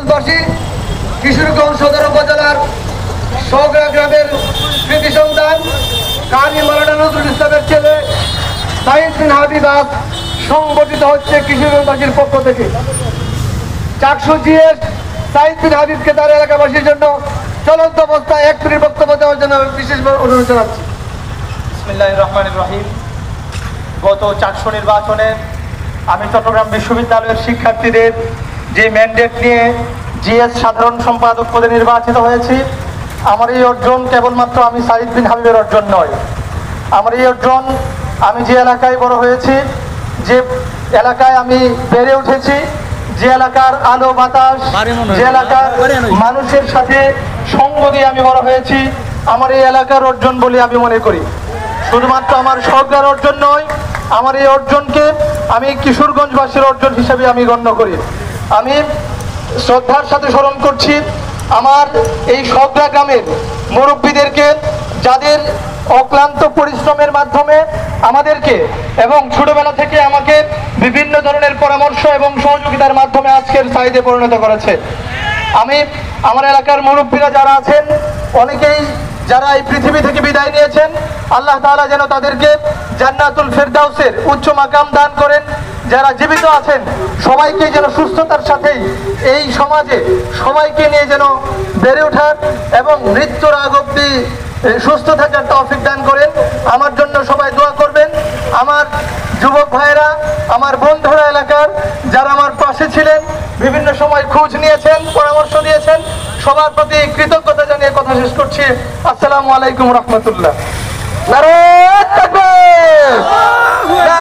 কিশোরগঞ্জবাসী কিশোরগঞ্জ সদর উপজেলার সগড়া গ্রামের কৃতি সন্তান কারি মাওলানা নজরুল ইসলামের ছেলে সাইদ বিন হাবিব আজ সংগঠিত হচ্ছে কিশোরগঞ্জবাসীর পক্ষ থেকে। চাকসু জিএস সাইদ বিন হাবিবকে তার এলাকাবাসীর জন্য চলন্ত অবস্থায় 1 মিনিট বক্তব্য দেওয়ার জন্য বিশেষ অনুরোধ জানাচ্ছি। বিসমিল্লাহির রহমানির রহিম। গত চাকসু নির্বাচনে আমি চট্টগ্রাম বিশ্ববিদ্যালয়ের শিক্ষার্থীদের যে ম্যান্ডেট নিয়ে জিএস সাধারণ সম্পাদক পদে নির্বাচিত হয়েছি, আমার এই অর্জন কেবলমাত্র আমি সাইদ বিন হাবিবের অর্জন নয়। আমার এই অর্জন আমি যে এলাকায় বড় হয়েছি, যে এলাকায় আমি বেড়ে উঠেছি, যে এলাকার আলো বাতাস, যে এলাকার মানুষের সাথে সঙ্গ দিয়ে আমি বড় হয়েছি, আমার এই এলাকার অর্জন বলে আমি মনে করি। শুধুমাত্র আমার সরকার অর্জন নয়, আমার এই অর্জনকে আমি কিশোরগঞ্জবাসীর অর্জন হিসেবে আমি গণ্য করি। আমি শ্রদ্ধার সাথে স্মরণ করছি আমার এই সগড়া গ্রামের মুরব্বীদেরকে, যাদের অক্লান্ত পরিশ্রমের মাধ্যমে আমাদেরকে এবং ছোটবেলা থেকে আমাকে বিভিন্ন ধরনের পরামর্শ এবং সহযোগিতার মাধ্যমে আজকের সাইদে পরিণত করেছে। আমি আমার এলাকার মুরব্বীরা যারা আছেন, অনেকেই যারা এই পৃথিবী থেকে বিদায় নিয়েছেন, আল্লাহ তাআলা যেন তাদেরকে জান্নাতুল ফেরদাউসের উচ্চ মাকাম দান করেন। যারা জীবিত আছেন সবাইকে যেন সুস্থতার সাথেই এই সমাজে সবাইকে নিয়ে যেন বেড়ে ওঠার এবং মৃত্যুর আগ অবধি সুস্থ থাকার তৌফিক দান করেন। আমার জন্য সবাই দোয়া করবেন। আমার যুবক ভাইয়েরা, আমার বন্ধুরা এলাকার যারা আমার পাশে ছিলেন, বিভিন্ন সময় খোঁজ নিয়েছেন, পরামর্শ দিয়েছেন, সবার প্রতি কৃতজ্ঞতা জানিয়ে কথা শেষ করছি। আসসালামু আলাইকুম রহমতুল্লাহ।